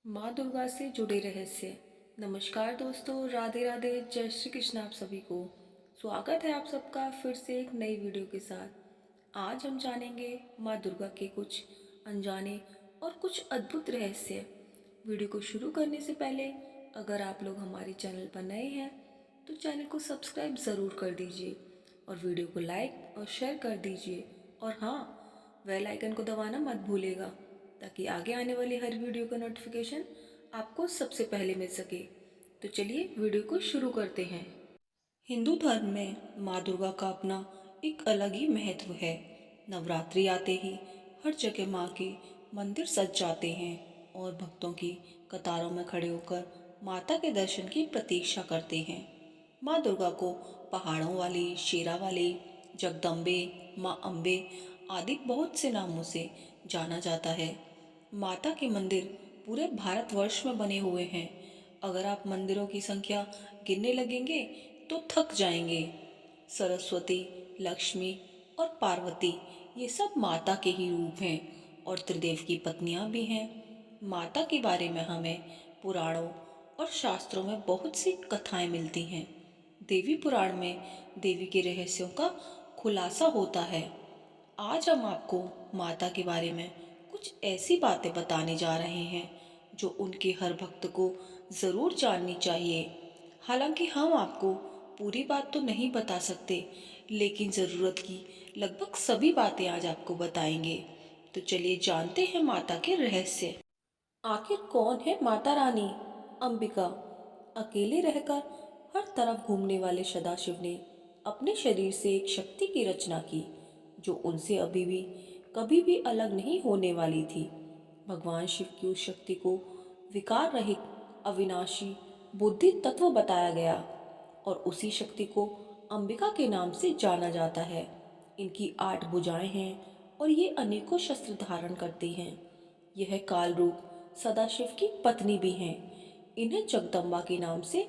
माँ दुर्गा से जुड़े रहस्य। नमस्कार दोस्तों, राधे राधे, जय श्री कृष्ण आप सभी को। स्वागत है आप सबका फिर से एक नई वीडियो के साथ। आज हम जानेंगे माँ दुर्गा के कुछ अनजाने और कुछ अद्भुत रहस्य। वीडियो को शुरू करने से पहले अगर आप लोग हमारे चैनल पर नए हैं तो चैनल को सब्सक्राइब ज़रूर कर दीजिए और वीडियो को लाइक और शेयर कर दीजिए। और हाँ, बेल आइकन को दबाना मत भूलिएगा ताकि आगे आने वाली हर वीडियो का नोटिफिकेशन आपको सबसे पहले मिल सके। तो चलिए वीडियो को शुरू करते हैं। हिंदू धर्म में माँ दुर्गा का अपना एक अलग ही महत्व है। नवरात्रि आते ही हर जगह माँ के मंदिर सज जाते हैं और भक्तों की कतारों में खड़े होकर माता के दर्शन की प्रतीक्षा करते हैं। माँ दुर्गा को पहाड़ों वाली, शेरा वाली, जगदम्बे, माँ अम्बे आदि बहुत से नामों से जाना जाता है। माता के मंदिर पूरे भारतवर्ष में बने हुए हैं। अगर आप मंदिरों की संख्या गिनने लगेंगे तो थक जाएंगे। सरस्वती, लक्ष्मी और पार्वती ये सब माता के ही रूप हैं और त्रिदेव की पत्नियां भी हैं। माता के बारे में हमें पुराणों और शास्त्रों में बहुत सी कथाएं मिलती हैं। देवी पुराण में देवी के रहस्यों का खुलासा होता है। आज हम आपको माता के बारे में कुछ ऐसी बातें बताने जा रहे हैं जो उनके हर भक्त को ज़रूर जाननी चाहिए। हालांकि हम आपको पूरी बात तो नहीं बता सकते, लेकिन ज़रूरत की लगभग सभी बातें आज आपको बताएंगे। तो चलिए जानते हैं माता के रहस्य। आखिर कौन है माता रानी? अंबिका। अकेले रहकर हर तरफ घूमने वाले सदाशिव ने अपने शरीर से एक शक्ति की रचना की जो उनसे अभी भी कभी भी अलग नहीं होने वाली थी। भगवान शिव की उस शक्ति को विकार रहित, अविनाशी बुद्धि तत्व बताया गया और उसी शक्ति को अंबिका के नाम से जाना जाता है। इनकी 8 भुजाएं हैं और ये अनेकों शस्त्र धारण करती हैं। यह काल रूप सदाशिव की पत्नी भी हैं। इन्हें जगदम्बा के नाम से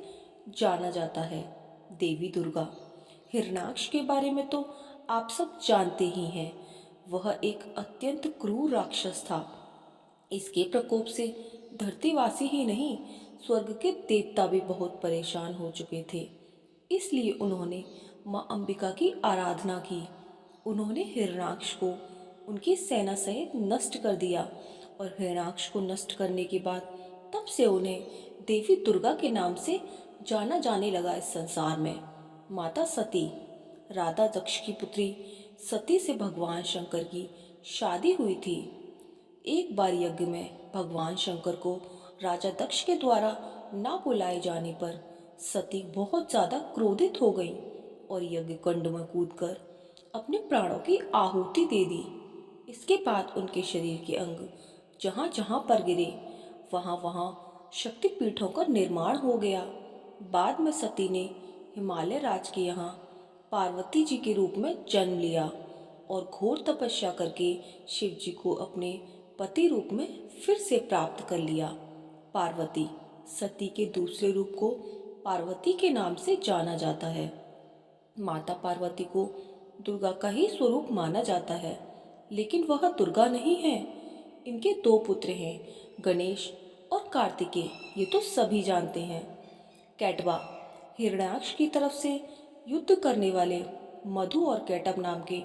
जाना जाता है। देवी दुर्गा। हिरणाक्ष के बारे में तो आप सब जानते ही हैं। वह एक अत्यंत क्रूर राक्षस था। इसके प्रकोप से धरतीवासी ही नहीं, स्वर्ग के देवता भी बहुत परेशान हो चुके थे। इसलिए उन्होंने माँ अंबिका की आराधना की। उन्होंने हिरणाक्ष को उनकी सेना सहित नष्ट कर दिया और हिरणाक्ष को नष्ट करने के बाद तब से उन्हें देवी दुर्गा के नाम से जाना जाने लगा इस संसार में। माता सती। राधा दक्ष की पुत्री सती से भगवान शंकर की शादी हुई थी। एक बार यज्ञ में भगवान शंकर को राजा दक्ष के द्वारा ना बुलाए जाने पर सती बहुत ज्यादा क्रोधित हो गई और यज्ञ कुंड में कूदकर अपने प्राणों की आहुति दे दी। इसके बाद उनके शरीर के अंग जहाँ जहाँ पर गिरे वहाँ वहाँ शक्तिपीठों का निर्माण हो गया। बाद में सती ने हिमालय राज के यहाँ पार्वती जी के रूप में जन्म लिया और घोर तपस्या करके शिव जी को अपने पति रूप में फिर से प्राप्त कर लिया। पार्वती। सती के दूसरे रूप को पार्वती के नाम से जाना जाता है। माता पार्वती को दुर्गा का ही स्वरूप माना जाता है, लेकिन वह दुर्गा नहीं है। इनके 2 पुत्र हैं, गणेश और कार्तिकेय। ये तो सभी जानते हैं। कैटबा। हिरण्याक्ष की तरफ से युद्ध करने वाले मधु और कैटब नाम के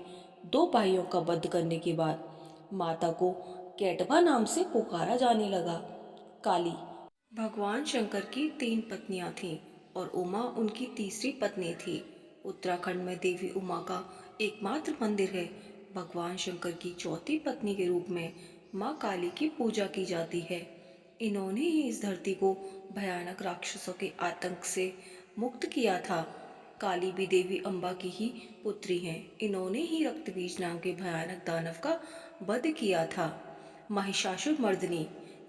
2 भाइयों का वध करने के बाद माता को कैटबा नाम से पुकारा जाने लगा। काली। भगवान शंकर की 3 पत्नियां थीं और उमा उनकी तीसरी पत्नी थी। उत्तराखंड में देवी उमा का एकमात्र मंदिर है। भगवान शंकर की चौथी पत्नी के रूप में माँ काली की पूजा की जाती है। इन्होंने ही इस धरती को भयानक राक्षसों के आतंक से मुक्त किया था। काली भी देवी अम्बा की ही पुत्री हैं। इन्होंने ही रक्तबीज नाम के भयानक दानव का वध किया था। महिषासुर मर्दिनी।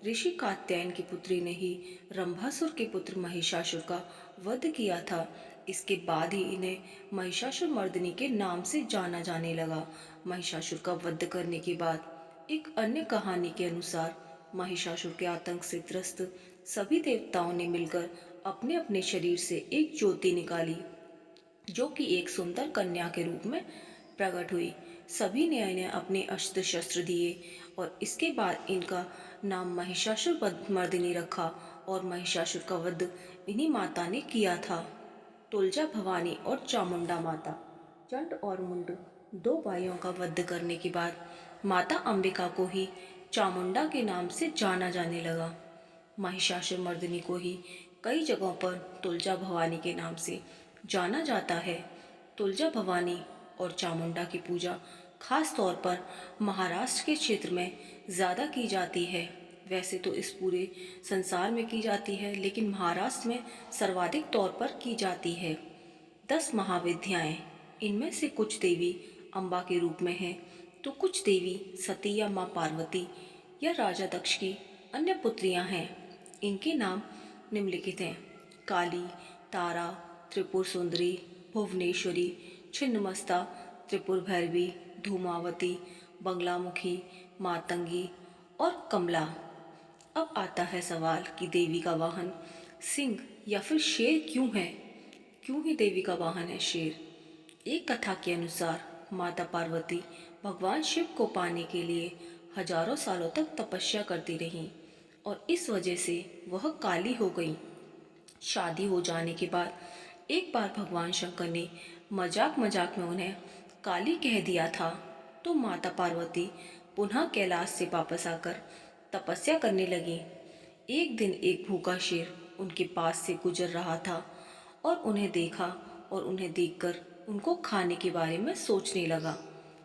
ऋषि कात्यायन की पुत्री ने ही रंभासुर के पुत्र महिषासुर का वध किया था। इसके बाद ही इन्हें महिषासुर मर्दिनी के नाम से जाना जाने लगा। महिषासुर का वध करने के बाद एक अन्य कहानी के अनुसार महिषासुर के आतंक से त्रस्त सभी देवताओं ने मिलकर अपने अपने शरीर से एक ज्योति निकाली जो कि एक सुंदर कन्या के रूप में प्रकट हुई। सभी ने इन्हें अपने अस्त्र शस्त्र दिए और इसके बाद इनका नाम महिषासुर मर्दिनी रखा और महिषासुर का वध इन्हीं माता ने किया था। तुलजा भवानी और चामुंडा माता। चंड और मुंड दो भाइयों का वध करने के बाद माता अंबिका को ही चामुंडा के नाम से जाना जाने लगा। महिषासुर मर्दिनी को ही कई जगहों पर तुलजा भवानी के नाम से जाना जाता है। तुलजा भवानी और चामुंडा की पूजा खास तौर पर महाराष्ट्र के क्षेत्र में ज़्यादा की जाती है। वैसे तो इस पूरे संसार में की जाती है, लेकिन महाराष्ट्र में सर्वाधिक तौर पर की जाती है। 10 महाविद्याएं, इनमें से कुछ देवी अम्बा के रूप में हैं, तो कुछ देवी सती या माँ पार्वती या राजा दक्ष की अन्य पुत्रियां हैं। इनके नाम निम्नलिखित हैं: काली, तारा, त्रिपुर सुंदरी, भुवनेश्वरी, छिन्नमस्ता, त्रिपुर भैरवी, धूमावती, बंगलामुखी, मातंगी और कमला। अब आता है सवाल कि देवी का वाहन सिंह या फिर शेर क्यों है? क्यों ही देवी का वाहन है शेर? एक कथा के अनुसार माता पार्वती भगवान शिव को पाने के लिए हजारों सालों तक तपस्या करती रहीं और इस वजह से वह काली हो गईं। शादी हो जाने के बाद एक बार भगवान शंकर ने मजाक मजाक में उन्हें काली कह दिया था, तो माता पार्वती पुनः कैलाश से वापस आकर तपस्या करने लगी। एक दिन एक भूखा शेर उनके पास से गुजर रहा था और उन्हें देखा और उन्हें देखकर उनको खाने के बारे में सोचने लगा,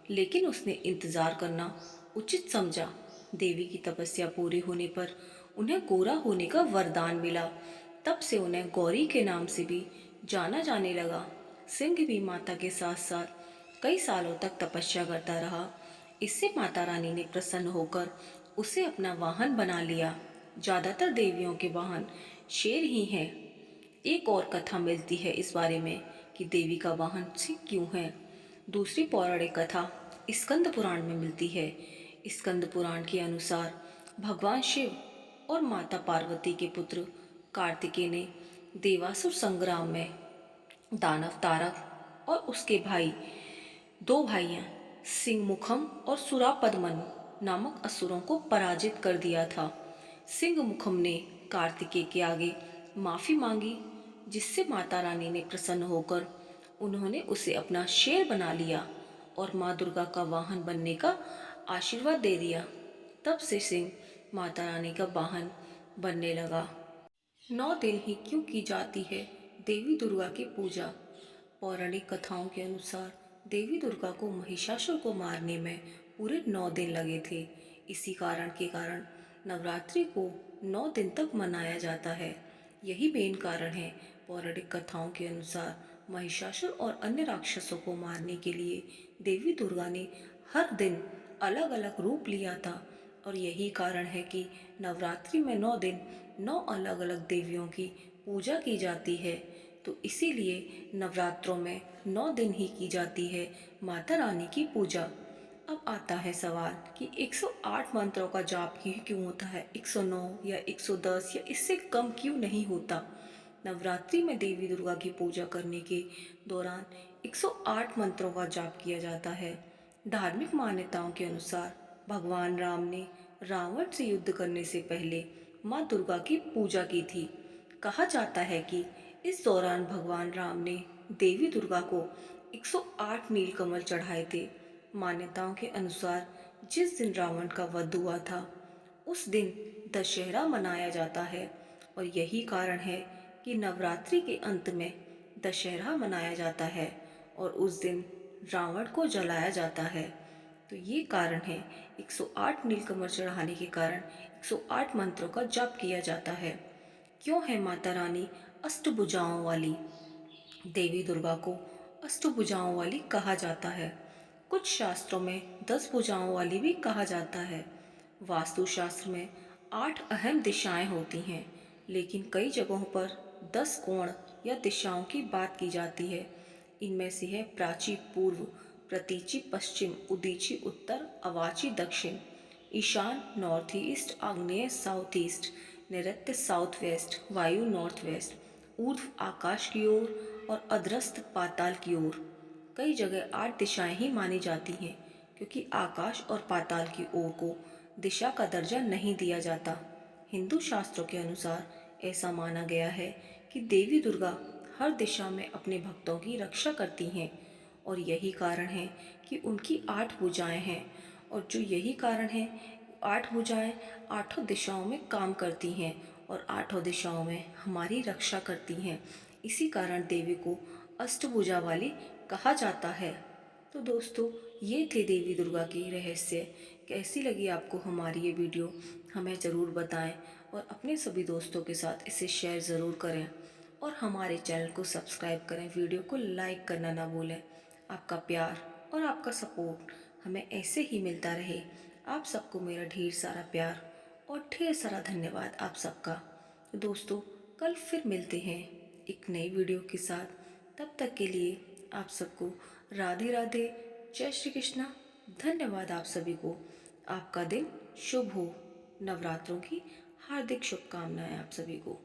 लेकिन उसने इंतजार करना उचित समझा। देवी की तपस्या पूरी होने पर उन्हें गोरा होने का वरदान मिला। तब से उन्हें गौरी के नाम से भी जाना जाने लगा। सिंह भी माता के साथ साथ कई सालों तक तपस्या करता रहा। इससे माता रानी ने प्रसन्न होकर उसे अपना वाहन बना लिया। ज़्यादातर देवियों के वाहन शेर ही हैं। एक और कथा मिलती है इस बारे में कि देवी का वाहन सिंह क्यों है। दूसरी पौराणिक कथा स्कंद पुराण में मिलती है। स्कंद पुराण के अनुसार भगवान शिव और माता पार्वती के पुत्र कार्तिकेय ने देवासुर संग्राम में दानव तारक और उसके भाई, दो भाइयां सिंहमुखम और सुरापदमन नामक असुरों को पराजित कर दिया था। सिंहमुखम ने कार्तिकेय के आगे माफी मांगी, जिससे माता रानी ने प्रसन्न होकर उन्होंने उसे अपना शेर बना लिया और माँ दुर्गा का वाहन बनने का आशीर्वाद दे दिया। तब से सिंह माता रानी का वाहन बनने लगा। 9 दिन ही क्यों की जाती है देवी दुर्गा की पूजा? पौराणिक कथाओं के अनुसार देवी दुर्गा को महिषासुर को मारने में पूरे 9 दिन लगे थे। इसी कारण नवरात्रि को 9 दिन तक मनाया जाता है। यही मेन कारण है। पौराणिक कथाओं के अनुसार महिषासुर और अन्य राक्षसों को मारने के लिए देवी दुर्गा ने हर दिन अलग अलग रूप लिया था और यही कारण है कि नवरात्रि में 9 दिन 9 अलग अलग देवियों की पूजा की जाती है। तो इसीलिए नवरात्रों में 9 दिन ही की जाती है माता रानी की पूजा। अब आता है सवाल कि 108 मंत्रों का जाप ही क्यों होता है? 109 या 110 या इससे कम क्यों नहीं होता? नवरात्रि में देवी दुर्गा की पूजा करने के दौरान 108 मंत्रों का जाप किया जाता है। धार्मिक मान्यताओं के अनुसार भगवान राम ने रावण से युद्ध करने से पहले माँ दुर्गा की पूजा की थी। कहा जाता है कि इस दौरान भगवान राम ने देवी दुर्गा को 108 नीलकमल चढ़ाए थे। मान्यताओं के अनुसार जिस दिन रावण का वध हुआ था उस दिन दशहरा मनाया जाता है और यही कारण है कि नवरात्रि के अंत में दशहरा मनाया जाता है और उस दिन रावण को जलाया जाता है। तो ये कारण है 108 नीलकमल चढ़ाने के कारण 108 मंत्रों का जाप किया जाता है। क्यों है माता रानी अष्टभुजाओं वाली? देवी दुर्गा को अष्टभुजाओं वाली कहा जाता है। कुछ शास्त्रों में 10 भुजाओं वाली भी कहा जाता है। वास्तुशास्त्र में 8 अहम दिशाएं होती हैं, लेकिन कई जगहों पर 10 कोण या दिशाओं की बात की जाती है। इनमें से है प्राची पूर्व, प्रतीची पश्चिम, उदीची उत्तर, अवाची दक्षिण, ईशान नॉर्थ ईस्ट, आग्नेय साउथ ईस्ट, नैऋत्य साउथ वेस्ट, वायु नॉर्थ वेस्ट, ऊर्ध्व आकाश की ओर और अधरस्थ पाताल की ओर। कई जगह 8 दिशाएं ही मानी जाती हैं, क्योंकि आकाश और पाताल की ओर को दिशा का दर्जा नहीं दिया जाता। हिंदू शास्त्रों के अनुसार ऐसा माना गया है कि देवी दुर्गा हर दिशा में अपने भक्तों की रक्षा करती हैं और यही कारण है कि उनकी 8 भुजाएं हैं। और जो यही कारण है, 8 भुजाएं आठों दिशाओं में काम करती हैं और आठों दिशाओं में हमारी रक्षा करती हैं। इसी कारण देवी को अष्टभुजा वाली कहा जाता है। तो दोस्तों, ये थे देवी दुर्गा की रहस्य। कैसी लगी आपको हमारी ये वीडियो, हमें ज़रूर बताएं और अपने सभी दोस्तों के साथ इसे शेयर ज़रूर करें और हमारे चैनल को सब्सक्राइब करें। वीडियो को लाइक करना ना भूलें। आपका प्यार और आपका सपोर्ट हमें ऐसे ही मिलता रहे। आप सबको मेरा ढेर सारा प्यार और ढेर सारा धन्यवाद आप सबका। तो दोस्तों, कल फिर मिलते हैं एक नई वीडियो के साथ। तब तक के लिए आप सबको राधे राधे, जय श्री कृष्णा। धन्यवाद आप सभी को। आपका दिन शुभ हो। नवरात्रों की हार्दिक शुभकामनाएं आप सभी को।